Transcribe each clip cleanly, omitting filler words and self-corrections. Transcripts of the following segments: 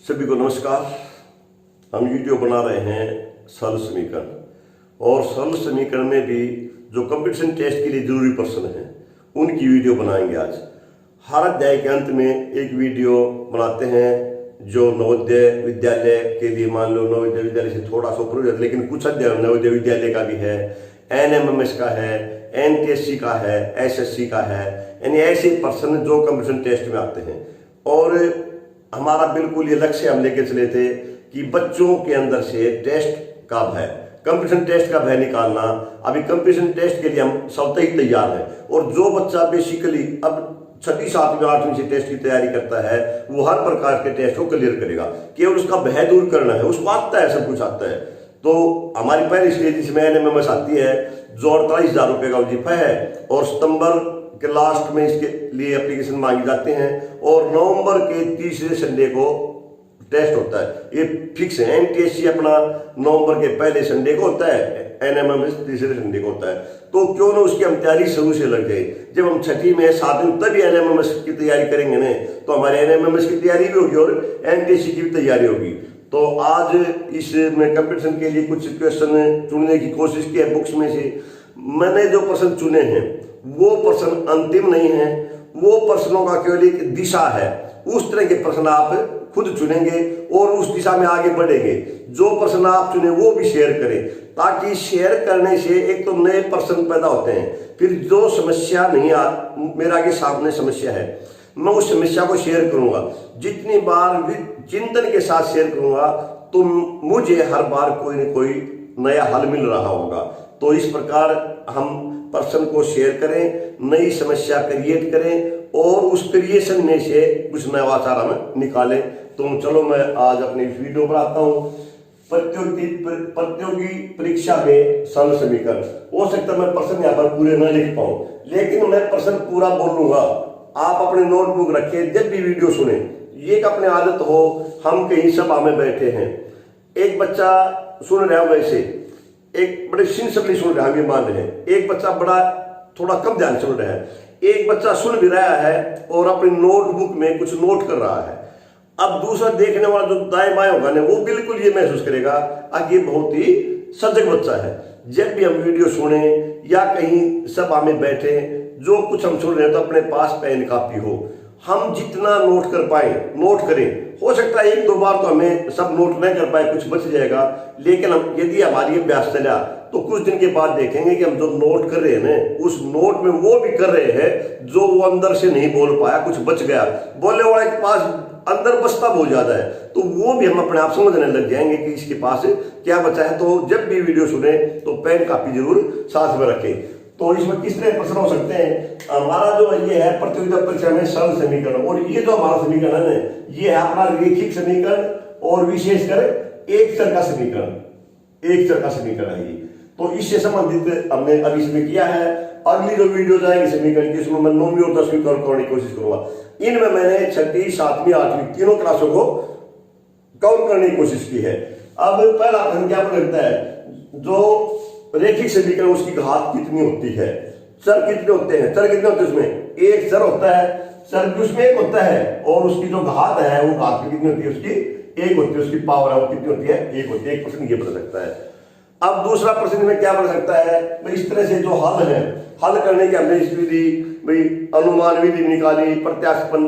सभी को नमस्कार। हम वीडियो बना रहे हैं सरल समीकरण, और सरल समीकरण में भी जो कंपटीशन टेस्ट के लिए जरूरी प्रश्न हैं उनकी वीडियो बनाएंगे। आज हर अध्याय के अंत में एक वीडियो बनाते हैं जो नवोदय विद्यालय के लिए, मान लो नवोदय विद्यालय से थोड़ा सा ऊपर हो जाता है, लेकिन कुछ अध्याय नवोदय विद्यालय का भी है, NMMS का है, NTSC का है, SSC का है, यानी ऐसे प्रश्न जो कंपटीशन टेस्ट में आते हैं। और हमारा बिल्कुल ये लक्ष्य हम लेके चले थे कि बच्चों के अंदर से टेस्ट का भय, कंपटीशन टेस्ट का भय निकालना। अभी कंपटीशन टेस्ट के लिए हम स्वतः ही तैयार हैं, और जो बच्चा बेसिकली अब 6वीं 7वीं 8वीं से टेस्ट की तैयारी करता है वो हर प्रकार के टेस्ट को क्लियर करेगा। केवल उसका भय दूर करना है, उसको आता है, सब कुछ आता है। तो हमारी पहली स्टेज जिसमें NMMS आती है जो 48,000 रुपये का वजीफा है, और सितंबर के लास्ट में इसके लिए एप्लीकेशन मांगे जाते हैं, और नवंबर के तीसरे संडे को टेस्ट होता है। ये फिक्स है। NTSC अपना नवंबर के पहले संडे को होता है, NMMS तीसरे संडे को होता है। तो क्यों ना उसकी हम तैयारी शुरू से लग जाए। जब हम 6वीं में 7वीं तभी NMMS की तैयारी करेंगे ना, तो हमारे NMMS की तैयारी भी होगी और NTSC की भी तैयारी होगी। तो आज इसमें कंपटीशन के लिए कुछ क्वेश्चन चुनने की कोशिश की है बुक्स में से। मैंने जो प्रश्न चुने हैं वो प्रश्न अंतिम नहीं है, वो प्रश्नों का केवल एक दिशा है। उस तरह के प्रश्न आप खुद चुनेंगे और उस दिशा में आगे बढ़ेंगे। जो प्रश्न आप चुने वो भी शेयर करें, ताकि शेयर करने से एक तो नए प्रश्न पैदा होते हैं। फिर जो समस्या नहीं मेरे आगे सामने समस्या है, मैं उस समस्या को शेयर करूंगा। जितनी बार भी चिंतन के साथ शेयर करूंगा तो मुझे हर बार कोई न कोई नया हल मिल रहा होगा। तो इस प्रकार हम प्रश्न को शेयर करें, नई समस्या क्रिएट करें, और उस क्रिएशन में से कुछ नवाचार हम निकालें। तो चलो मैं आज अपनी वीडियो बनाता हूँ प्रतियोगी परीक्षा में सरल समीकरण। हो सकता है मैं प्रश्न यहाँ पर पूरे न लिख पाऊं, लेकिन मैं प्रश्न पूरा बोलूंगा। आप अपने नोटबुक रखें, जब भी वीडियो सुने, ये एक अपने आदत हो। हम कहीं सभा में बैठे हैं, एक बच्चा सुन रहा है, वैसे एक बड़े सिंसियरली सुन रहा है, हम मान रहे हैं। एक बच्चा बड़ा थोड़ा कम ध्यान सुन रहा है, एक बच्चा सुन भी रहा है और अपनी नोटबुक में कुछ नोट कर रहा है। अब दूसरा देखने वाला जो दाएं बाएं होगा ना, वो बिल्कुल ये महसूस करेगा कि ये बहुत ही सजग बच्चा है। जब भी हम वीडियो सुने या कहीं सभा में बैठे, जो कुछ हम सुन रहे हैं, तो अपने पास पेन कापी हो। हम जितना नोट कर पाए नोट करें। हो सकता है 1-2 बार तो हमें सब नोट नहीं कर पाए, कुछ बच जाएगा, लेकिन हम यदि हमारी अभ्यास चला तो कुछ दिन के बाद देखेंगे कि हम जो नोट कर रहे हैं ना, उस नोट में वो भी कर रहे हैं जो वो अंदर से नहीं बोल पाया, कुछ बच गया। बोलने वाले के पास अंदर बचता बहुत ज्यादा है, तो वो भी हम अपने आप समझने लग जाएंगे कि इसके पास क्या बचा है। तो जब भी वीडियो सुने तो पेन कापी जरूर साथ में रखें। तो इसमें किस तरह प्रश्न हो सकते हैं। हमारा जो ये है प्रतियोगिता परीक्षा में सरल समीकरण, और ये जो हमारा समीकरण है ये है अपना रैखिक समीकरण, और विशेषकर एक चर का समीकरण। एक चर का समीकरण है ये। तो इससे संबंधित हमने अभी इसमें किया है। अगली जो वीडियो जाएगी समीकरण की, इसमें मैं 9वीं और 10वीं कवर करने की कोशिश करूंगा। इनमें मैंने 6वीं 7वीं 8वीं तीनों क्लासों को कवर करने की कोशिश की है। अब पहला प्रश्न क्या लगता है, जो रैखिक समीकरण उसकी घात कितनी होती है, चर कितने होते हैं, चर कितने होते हैं उसमें, एक चर होता है, चर भी उसमें एक होता है, और उसकी जो घात है वो घात कितनी होती है, उसकी एक होती है, उसकी पावर है वो कितनी होती है, एक होती है। एक प्रश्न ये बन सकता है। अब दूसरा प्रश्न में क्या बन सकता है, इस तरह से जो हल है, हल करने की हमने इस विधि भाई अनुमान विधि निकाली, प्रत्याशपन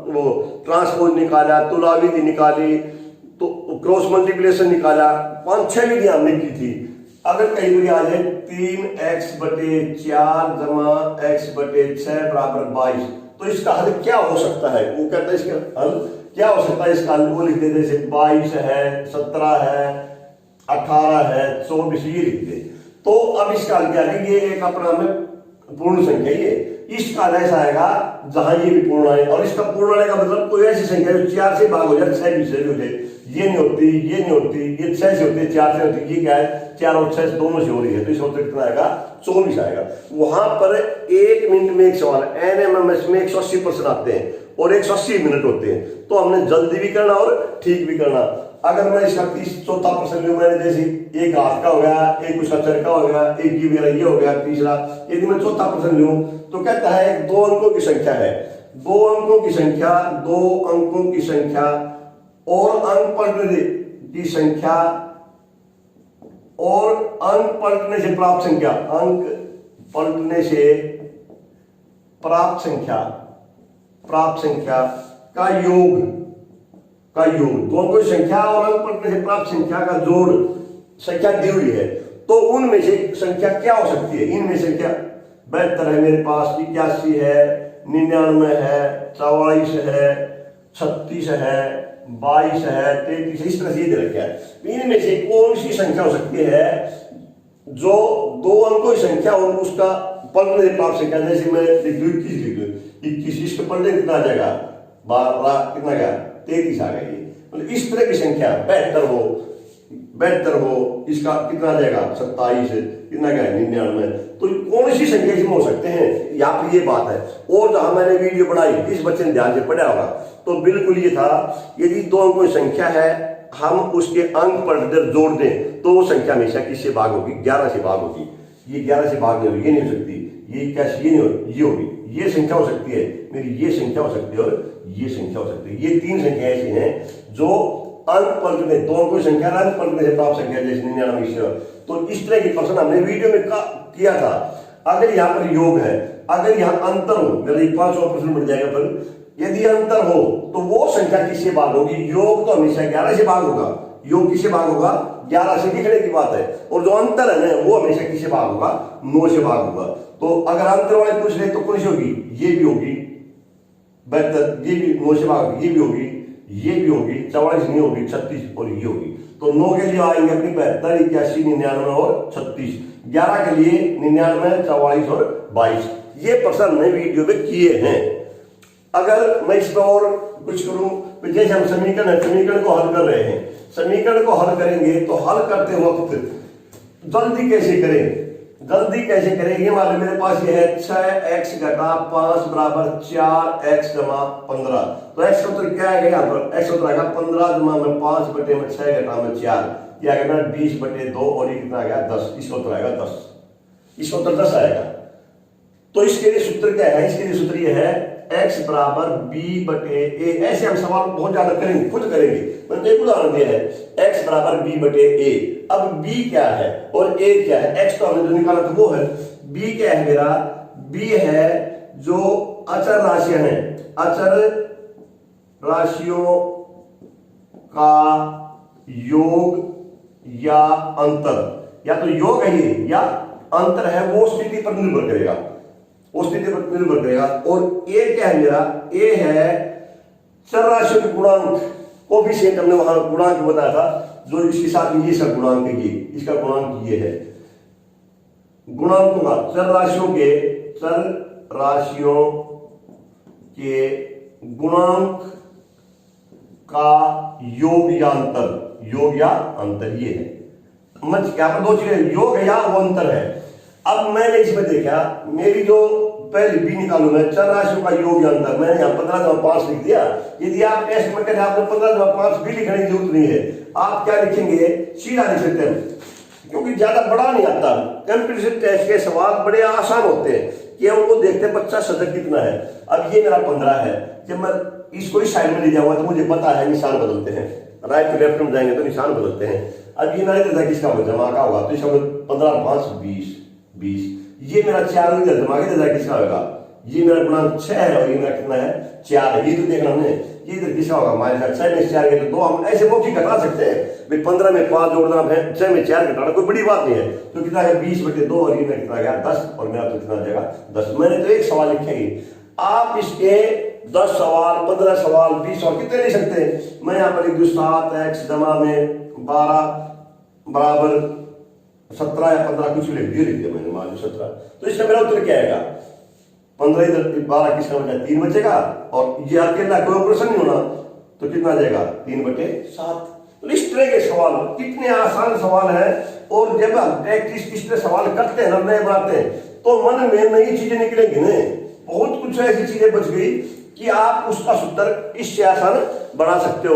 वो ट्रांसपोज निकाला, तुला विधि निकाली, तो क्रॉस मल्टीप्लिकेशन निकाला, 5-6 विधियां हमने की थी। अगर कहीं भी आ जाए 3x/4 + x/6 = 22, तो इसका हल क्या हो सकता है। वो कहता है इसका हल क्या हो सकता है। इसका हल वो लिख देते, जैसे 22 है, 17 है, 18 है, 24, ये लिख दे। तो अब इसका हल क्या है, ये एक अपना में पूर्ण संख्या, ये इसका हल ऐसा आएगा जहां ये भी पूर्ण आए, और इसका पूर्ण आने का मतलब कोई ऐसी संख्या जो 4 से भाग हो जाए, 6 भी से हो जाए। ये नहीं होती, ये नहीं होती, ये 6 से होती है, 4 से होती है। ये क्या है, 4 और 6 दोनों से हो रही है, तो इसका उत्तर कितना आएगा, 24 आएगा। वहां पर 1 मिनट में एक सवाल, NMMS में 180 प्रश्न आते हैं और 180 मिनट होते हैं, तो हमने जल्दी भी करना और ठीक भी करना। अगर मैं इसका 34 प्रश्न लूं, मैंने जैसे एक घात का हो गया, एक उसका चर का हो गया, एक की मेरा ये हो गया, तीसरा, यदि मैं 4था प्रश्न लूं तो कहता है 2 अंकों की संख्या है, 2 अंकों की संख्या, 2 अंकों की संख्या और अंक पलटने की संख्या और अंक पलटने से प्राप्त संख्या, अंक पलटने से प्राप्त संख्या का योग दोनों कोई संख्या और अंक पलटने से प्राप्त संख्या का जोड़ संख्या दी हुई है, तो उनमें से संख्या क्या हो सकती है? इनमें संख्या 72 है मेरे पास, 81 है, 99 है, 44 है, 36 है, 22 है, 33 है, इस तरह से दे रखा है। इनमें से कौन सी संख्या हो सकती है जो दो अंकों की संख्या और उसका पलटने से प्राप्त संख्या? जैसे मैं लिख दूं 21 लिख दूं, 21 इसके पलटने कितना आ जाएगा? 12 कितना गया? 33 आ गई। मतलब इस तरह की संख्या 72 हो, इसका कितना आ जाएगा? 27, कितना गया? 99। तो कौन सी संख्या इसमें हो सकते हैं? यहाँ पर ये बात है। और जहां मैंने वीडियो बनाई, इस बच्चे ने ध्यान से पढ़ा होगा, तो बिल्कुल ये था, यदि दो अंकों की संख्या है, हम उसके अंक पर जोड़ दें तो वो संख्या हमेशा किससे भाग होगी? 11 से भाग होगी। ये 11 से भाग नहीं होगी, ये नहीं हो सकती। ये कैसे? ये नहीं होगी, ये होगी। ये संख्या हो सकती है मेरी, ये संख्या हो सकती है और ये संख्या हो सकती है। ये तीन संख्या ऐसी हैं जो अंक पलटने, दो अंकों की संख्या अंक पलटने से प्राप्त संख्या, जैसे 99। तो इस तरह की प्रश्न हमने वीडियो में किया था। अगर यहाँ पर योग है, अगर यहाँ अंतर हो, मेरा 500 प्रश्न मिल जाएगा। फिर यदि अंतर हो तो वो संख्या किससे भाग होगी? योग तो हमेशा 11 से भाग होगा। योग किससे भाग होगा? 11 से लिखने की बात है। और जो अंतर है ना, वो हमेशा किससे भाग होगा? 9 से भाग होगा। तो अगर अंतर वाले पूछ रहे तो कौन सी होगी? ये भी होगी 72, ये भी 9 से भाग होगी, ये भी होगी, ये भी होगी, 44 नहीं होगी, 36 और ये होगी। तो 9 के लिए आएंगे अपनी 72, 81, 99 और 36। 11 के लिए 99, 44 और 22। ये प्रश्न हमने वीडियो में किए हैं। अगर मैं इस पर और कुछ करूं, तो जैसे हम समीकरण को हल कर रहे हैं, समीकरण को हल करेंगे तो हल करते वक्त जल्दी कैसे करें? ये मान लो मेरे पास ये है 6x घटा 5 बराबर 4x जमा 15। तो x का उत्तर क्या आएगा? यहाँ पर x का उत्तर आएगा 15 जमा में 5 बटे में 6 घटा में 4, ये आएगा 20 बटे 2 और ये कितना आ गया? 10। इसका उत्तर आएगा 10। इसका उत्तर 10 आएगा। तो इसके लिए सूत्र क्या है? इसके लिए सूत्र ये है x बराबर b बटे a। ऐसे हम सवाल बहुत ज्यादा करेंगे, खुद करेंगे। मैंने एक उदाहरण दिया है, x बराबर b बटे a। अब b क्या है और a क्या है? x तो हमने जो निकाला था वो है। b क्या है मेरा? b है जो अचर राशियां हैं, अचर राशियों का योग या अंतर, या तो योग है ये या अंतर है, वो स्थिति पर निर्भर करेगा, उस स्थिति पर निर्भर करेगा। और ए क्या है मेरा? ए है चर राशियों के गुणांक, कोफिशिएंट हमने वहां गुणांक बताया था, जो इसके साथ ये सब गुणांक है, ये इसका गुणांक ये है। गुणांकों का चर राशियों के गुणांक का योग या अंतर ये है। मतलब क्या दो चीजें, योग या वो अंतर है। अब मैंने इसमें देखा, मेरी जो पहले बी निकालू मैं, चर राशियों का योग या अंतर, मैंने यहाँ 15/5 लिख दिया। यदि आप टेस्ट में करें, आपको 15/5 भी लिखने की जरूरत नहीं है। आप क्या लिखेंगे? सीधा लिख सकते हैं, क्योंकि ज्यादा बड़ा नहीं आता। कंप्यूटर टेस्ट के सवाल बड़े आसान होते हैं, केवल वो देखते हैं बच्चा सजग कितना है। अब ये मेरा 15 है, जब मैं इसको इस साइड में ले जाऊंगा तो मुझे पता है निशान बदलते हैं, राइट टू लेफ्ट में जाएंगे तो निशान बदलते हैं। अब ये मेरा किसका होगा? जमा का होगा, तो इसका 15/5 20। ये मेरा 4 इधर जमा के इधर किसका होगा? ये मेरा गुणांक 6 है और ये मेरा कितना है? 4 है। ये तो देखना हमने, ये इधर किसका होगा? -6 में 4 के तो 2 हम ऐसे मौखिक घटा सकते हैं भाई। 15 में 5 जोड़ना है, 6 में 4 घटाना कोई बड़ी बात नहीं है। तो कितना है? 20/2 और ये मेरा कितना गया? 10 और मेरा तो कितना जाएगा? 10। मैंने तो एक सवाल लिखे ही, आप इसके 10 सवाल, 15 सवाल, 20 सवाल कितने लिख सकते हैं? मैं यहाँ पर लिख दूं 7x जमा में 12 बराबर 17 या 15, कुछ भी लिख दिया मैंने, मान लो 17। तो इसका मेरा उत्तर क्या आएगा? 15 इधर 12 किसका बचा? 3 बचेगा। और ये अकेला कोई ऑपरेशन नहीं होना, तो कितना आ जाएगा? 3/7। तो इस तरह के सवाल कितने आसान सवाल है। और जब हम प्रैक्टिस इस तरह सवाल करते हैं ना, नए बनाते हैं, तो मन में नई चीजें निकलेंगी ना। बहुत कुछ ऐसी चीजें बच गई कि आप उसका सूत्र इससे आसान बना सकते हो।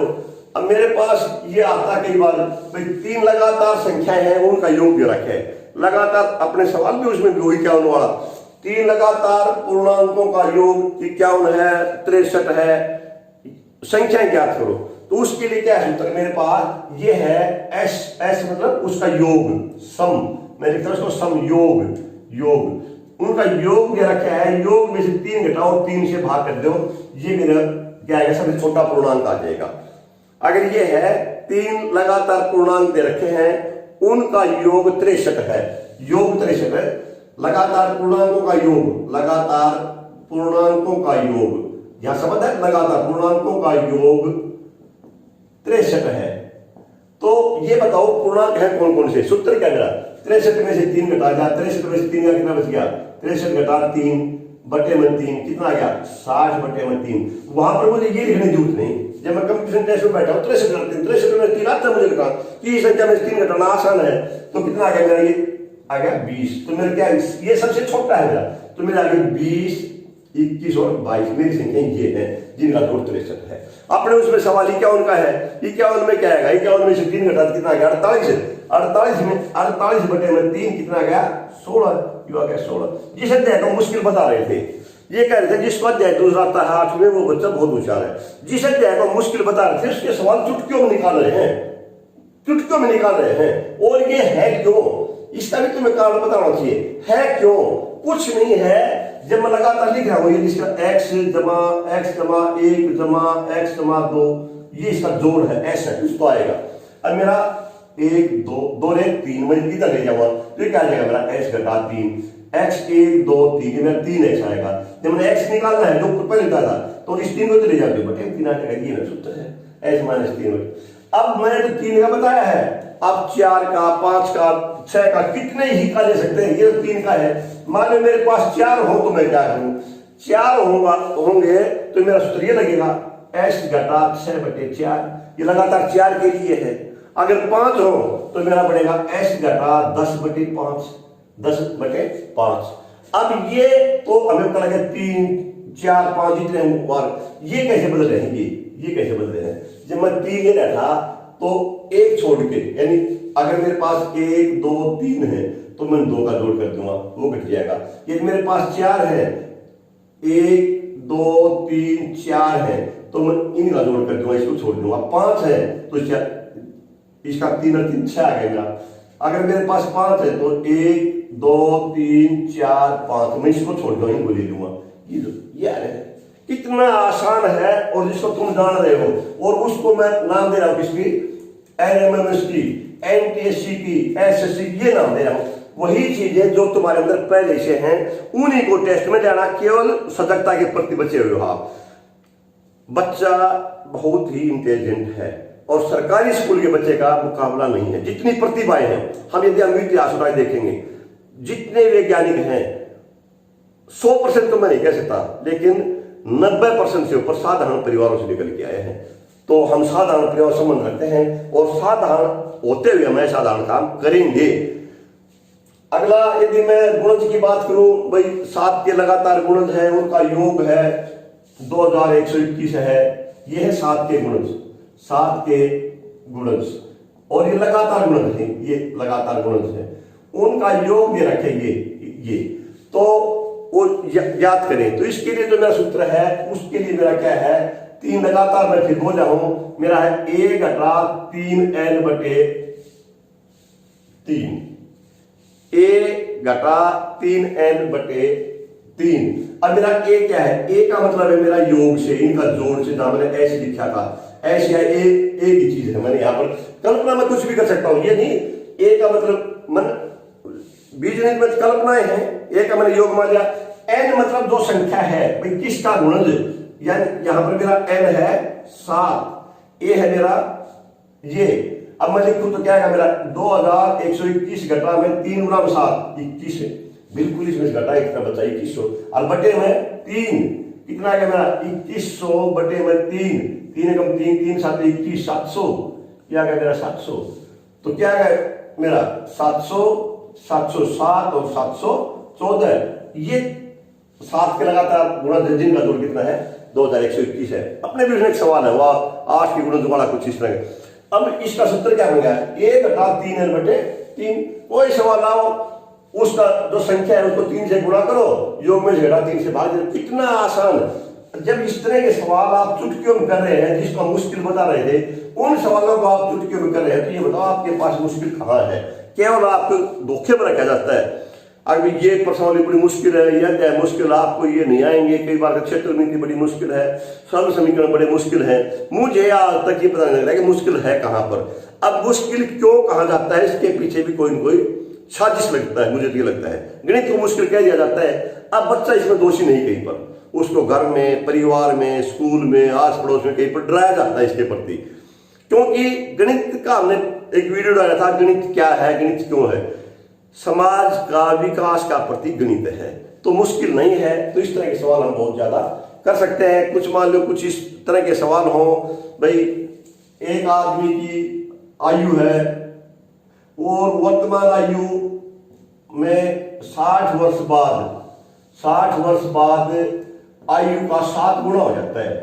अब मेरे पास ये आता कई बार, भाई 3 लगातार संख्याएं हैं, उनका योग भी रखे लगातार, अपने सवाल भी उसमें भी वही 51 वाला। 3 लगातार पूर्णांकों का योग 51 है, 63 है, संख्याएं ज्ञात करो। तो उसके लिए क्या है सूत्र मेरे पास, ये है एस, एस मतलब उसका योग, सम, मैं लिखता हूं उसको सम, योग, योग, उनका योग दे रखा है, योग में से 3 घटाओ 3 से भाग कर दो, ये मेरा क्या आएगा, सबसे छोटा पूर्णांक आ जाएगा। अगर ये है 3 लगातार पूर्णांक दे रखे हैं, उनका योग 63 है, योग 63 है, लगातार पूर्णांकों का योग, लगातार पूर्णांकों का योग, यहां समझ है, लगातार पूर्णांकों का योग 63 है। तो ये बताओ पूर्णांक है कौन कौन से, सूत्र क्या मेरा, 63 में से 3 घटा जा, 63 में से 3 का कितना बच गया, 63 घटा 3 बटे में 3 कितना आ गया, 60 बटे में 3। वहां पर मुझे ये लिखने की जरूरत नहीं, जब मैं कंप्यूटर टेस्ट में बैठा हूं 63 में 3 आता, मुझे लिखा कि संख्या में 3 घटाना आसान है, तो कितना आ गया मेरा, ये आ गया 20। तो मेरा क्या, ये सबसे छोटा है मेरा, तो मेरा आ गया 20, 21 और 22, मेरी संख्या ये है जिनका जोड़ 63 है। अपने उसमें सवाल 51 का है, 51 में क्या आएगा, 51 में से 3 घटा कितना आ गया, 48, 48 में 48 बटे में 3 कितना आ गया, 16, ये आ गया 16। जिस अध्याय को मुश्किल बता रहे थे, ये कह रहे थे जिसको अध्याय दूसरा आता है 8 में वो बच्चा बहुत होशियार है, जिस अध्याय को मुश्किल बता रहे थे उसके सवाल चुटकियों में निकाल रहे हैं, चुटकियों में निकाल रहे हैं। और ये है क्यों, इसका भी तुम्हें कारण बताना चाहिए, है क्यों, कुछ नहीं है। जब मैं लगातार लिख रहा हूं, ये इसका x जमा 1 जमा x जमा 2, ये इसका जोड़ है, ऐसा है, उसको आएगा। अब मेरा 1 2 2 रे 3 मैं इधर ले जाऊंगा, तो ये क्या आ जाएगा मेरा x घटा 3, x 1 2 3, मेरा 3x आएगा। जब मैंने x निकालना है जो पहले लिखा था, तो इस 3 को चले जाते बटे 3 आ जाएगा, ये मेरा सूत्र है, x माइनस 3। अब मैंने तो 3 का बताया है, अब 4 का 5 का 6 का कितने ही का ले सकते हैं, ये 3 का है। मान लो मेरे पास 4 हो तो मैं क्या करूं, 4 होंगे तो मेरा सूत्र ये लगेगा x घटा 6 बटे 4, ये लगातार 4 के लिए है। अगर 5 हो तो मेरा बढ़ेगा x घटा 10 बटे 5, 10 बटे 5। अब ये तो हमें पता लगे 3 4 5 जितने बार, ये कैसे बदल रहे हैं, ये कैसे बदल रहे हैं। जब मैं 3 ले रहा था तो 1 छोड़ के, यानी अगर मेरे पास 1 2 3 है तो मैं 2 का जोड़ कर दूंगा, वो घट जाएगा। यदि मेरे पास 4 है, 1 2 3 4 है, तो मैं इनका जोड़ कर दूंगा, इसको छोड़ दूंगा। 5 है तो इसका 3 और 3 6 आ गया मेरा। अगर मेरे पास 5 है तो 1 2 3 4 5, मैं इसको छोड़ दूंगा, इनको ले लूंगा। ये है, कितना आसान है, और जिसको तुम जान रहे हो, और उसको मैं नाम दे रहा हूं किसकी, एनएमएमएस की, एनटीएससी की, एसएससी, ये नाम दे रहा हूं। वही चीजें जो तुम्हारे अंदर पहले से हैं, उन्हीं को टेस्ट में जाना, केवल सजगता के प्रति बचे हुए हो आप। बच्चा बहुत ही इंटेलिजेंट है, और सरकारी स्कूल के बच्चे का मुकाबला नहीं है। जितनी प्रतिभाएं हैं, हम यदि हम इतिहास उठाए देखेंगे, जितने वैज्ञानिक हैं, 100% तो मैं नहीं कह सकता, लेकिन 90% से ऊपर साधारण परिवारों से निकल के आए हैं। तो हम साधारण परिवार संबंध रखते हैं, और साधारण होते हुए हमें साधारण काम करेंगे। अगला, यदि मैं गुणज की बात करूं, भाई 7 के लगातार गुणज है, उनका योग है 2121 है, ये है 7 के गुणज, 7 के गुणज, और ये लगातार गुणज है, ये लगातार गुणज है, उनका योग ये रखे ये तो वो याद करें। तो इसके लिए जो मेरा सूत्र है, उसके लिए मेरा क्या है, 3 लगातार मैं फिर हो जाऊं, मेरा है 1 घटा 3n बटे 3, a घटा 3n बटे 3। अब मेरा a क्या है, a का मतलब है मेरा योग से, इनका जोड़ से, जहां मैंने ऐसे लिखा था, ऐसे है एक ही चीज है। मैंने यहाँ पर कल्पना में कुछ भी कर सकता हूं, ये नहीं, a का मतलब मन बीजगणित में कल्पनाएं हैं, a का मैंने योग मान लिया। n मतलब जो संख्या है, भाई किसका गुणज, यानी यहां पर मेरा n है 7, a है मेरा ये। अब मैं लिखूं तो क्या आएगा मेरा 2121 घटा में 3 गुना 7 21 है, बिल्कुल इसमें घटा कितना बचा 2100, और बटे में 3 कितना आएगा मेरा 2100 बटे में 3, 3 कम 3 3 7 21 700, क्या आ गया मेरा 700। तो क्या आ गया मेरा 700 707 और 714, ये 7 के लगातार गुणा, जिनका जोड़ कितना है 2121 है। अपने भी एक सवाल है, वह 8 की गुणा दोबारा कुछ इस तरह। अब इसका सूत्र क्या बन गया, 1 घटा 3n बटे 3। कोई सवाल आओ, उसका जो संख्या है उसको 3 से गुणा करो, योग में घटा 3 से भाग दो, कितना आसान। जब इस तरह के सवाल आप चुटकियों में कर रहे हैं, जिसको हम मुश्किल बता रहे थे, उन सवालों को आप चुटकियों में कर रहे हैं, तो ये बताओ आपके पास मुश्किल कहाँ है? केवल आपको धोखे में रखा जाता है। अभी ये प्रश्नावली बड़ी मुश्किल है, यह मुश्किल, आपको ये नहीं आएंगे, कई बार क्षेत्र नीति बड़ी मुश्किल है, सरल समीकरण बड़े मुश्किल है। मुझे आज तक ये पता नहीं लग रहा है कि मुश्किल है कहाँ पर। अब मुश्किल क्यों कहा जाता है, इसके पीछे भी कोई न कोई साजिश लगता है, मुझे तो ये लगता है। गणित को मुश्किल कह दिया जाता है, अब बच्चा इसमें दोषी नहीं कहीं पर, उसको घर में, परिवार में, स्कूल में, आस पड़ोस में कहीं पर डराया जाता है इसके प्रति। क्योंकि गणित का हमने एक वीडियो डाला था, गणित क्या है, गणित क्यों है, समाज का विकास का प्रतीक गणित है, तो मुश्किल नहीं है। तो इस तरह के सवाल हम बहुत ज्यादा कर सकते हैं। कुछ मान लो कुछ इस तरह के सवाल हो, भाई एक आदमी की आयु है और वर्तमान आयु में 60 वर्ष बाद आयु का 7 गुना हो जाता है,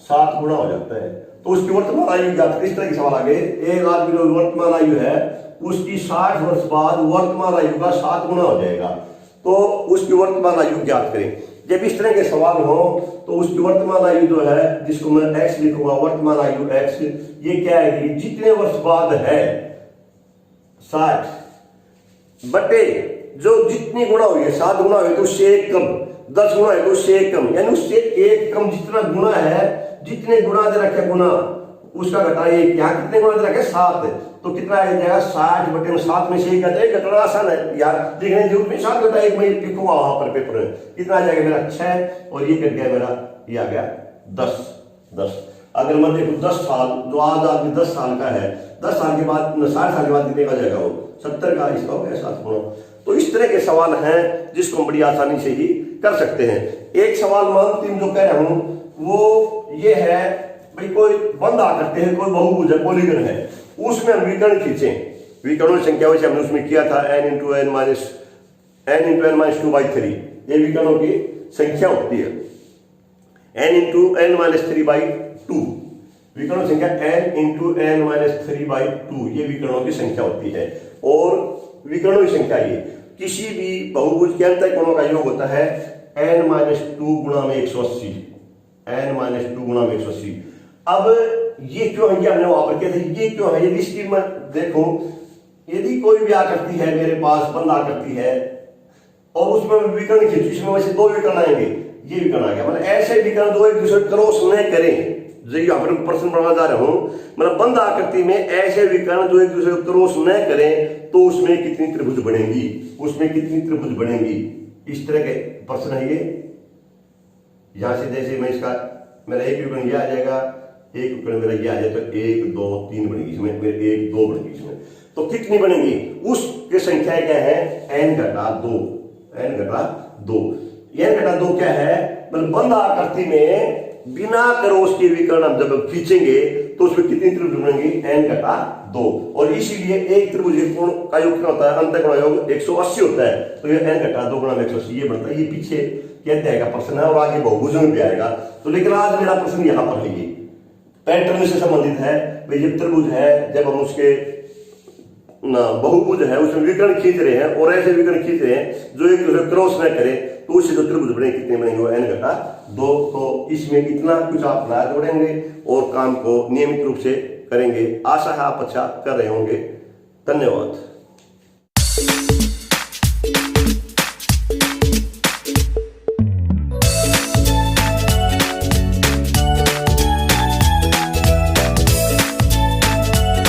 7 गुना हो जाता है, तो उसकी वर्तमान आयु ज्ञात। इस तरह के सवाल आ गए, एक आदमी जो वर्तमान आयु है उसकी 60 वर्ष बाद वर्तमान आयु का 7 गुना हो जाएगा, तो उसकी वर्तमान आयु ज्ञात करें। जब इस तरह के सवाल हो तो उसकी वर्तमान आयु जो है, जिसको मैं x लिखूंगा, वर्तमान आयु x, ये क्या है कि जितने वर्ष बाद है 60 बटे जो जितनी गुना हुई है, 7 गुना हुई तो उससे 1 कम, 10 गुना है तो उससे 1 कम, यानी उससे 1 कम जितना गुना है, जितने गुना दे रखे गुना उसका घटा 1, यहाँ कितने गुना दे रखे 7, तो कितना आ जाएगा 60 बटे में 7 में से 1 घटा 1, घटाना आसान है यार, लिखने की जरूरत नहीं, 7 घटा 1 मैं लिखूंगा वहां पर पेपर में, कितना आ जाएगा मेरा 6, और ये कट गया मेरा, ये आ गया 10। अगर मैं देखूं 10 साल, जो आज आदमी 10 साल का है, 10 साल के बाद 60 साल के बाद कितने का जाएगा वो 70 का, इसका हो गया 7 गुना। तो इस तरह के सवाल हैं जिसको हम बड़ी आसानी से ही कर सकते हैं। एक सवाल मान 3 जो कह रहा हूं वो ये है, भाई कोई बंद आ करते हैं, कोई बहुभुज है, पॉलीगन है, उसमें हम विकर्ण खींचें, विकर्णों की संख्या वैसे हमने उसमें किया था n इंटू n माइनस 2/3, ये विकर्णों की संख्या होती है, n इंटू n माइनस 3/2, विकर्णों की संख्या n इंटू n माइनस 3/2, ये विकर्णों की संख्या होती है। और विकर्णों की संख्या ये किसी भी बहुभुज के अंतर कोणों का योग होता है n माइनस 2 गुणा में 180, n माइनस 2 गुणा में 180। अब ये क्यों है, ये हमने वहां पर किया था, ये क्यों है, यदि इसकी मैं देखो, यदि कोई भी आकृति है मेरे पास, बंद आकृति है, और उसमें मैं विकर्ण खींचू, इसमें वैसे 2 विकर्ण आएंगे, ये विकर्ण आ गया, मतलब ऐसे विकर्ण दो एक दूसरे क्रॉस न करें, जो यहाँ पर प्रश्न बनाना जा रहा हूं, मतलब बंद आकृति में ऐसे विकर्ण जो एक दूसरे को क्रॉस न करें, तो उसमें कितनी त्रिभुज बनेगी, उसमें कितनी त्रिभुज बनेगी, इस तरह के प्रश्न है ये। यहां से जैसे मैं इसका, मेरा एक विकर्ण यह आ जाएगा, एक विकर्ण मेरा यह आ जाए, तो 1 2 3 बनेगी इसमें, 1 2 बनेगी इसमें, तो कितनी बनेगी, उसकी संख्या क्या है, n घटा 2, n घटा 2, n घटा 2 क्या है, मतलब बंद आकृति में बिना क्रॉस के विकर्ण हम जब खींचेंगे तो उसमें कितनी त्रिभुज बनेंगी, n घटा 2, और इसीलिए एक त्रिभुज कोण का योग कितना होता है, अंतःकोण योग 180 होता है, तो ये n घटा 2 गुणा में 180 ये बनता है। ये पीछे कहते हैं का प्रश्न है और आगे बहुभुजों में भी आएगा, तो लेकिन आज मेरा प्रश्न यहाँ पर है, ये पैटर्न से संबंधित है। भाई जब त्रिभुज है, जब हम उसके बहुभुज है उसमें विकर्ण खींच रहे हैं, और ऐसे विकर्ण खींच रहे हैं जो एक दूसरे क्रॉस न करे, तो उससे जो त्रिभुज बने कितने बनेंगे, वो n घटा 2। तो इसमें इतना कुछ आप याद जोड़ेंगे और काम को नियमित रूप से करेंगे। आशा है आप अच्छा कर रहे होंगे। धन्यवाद।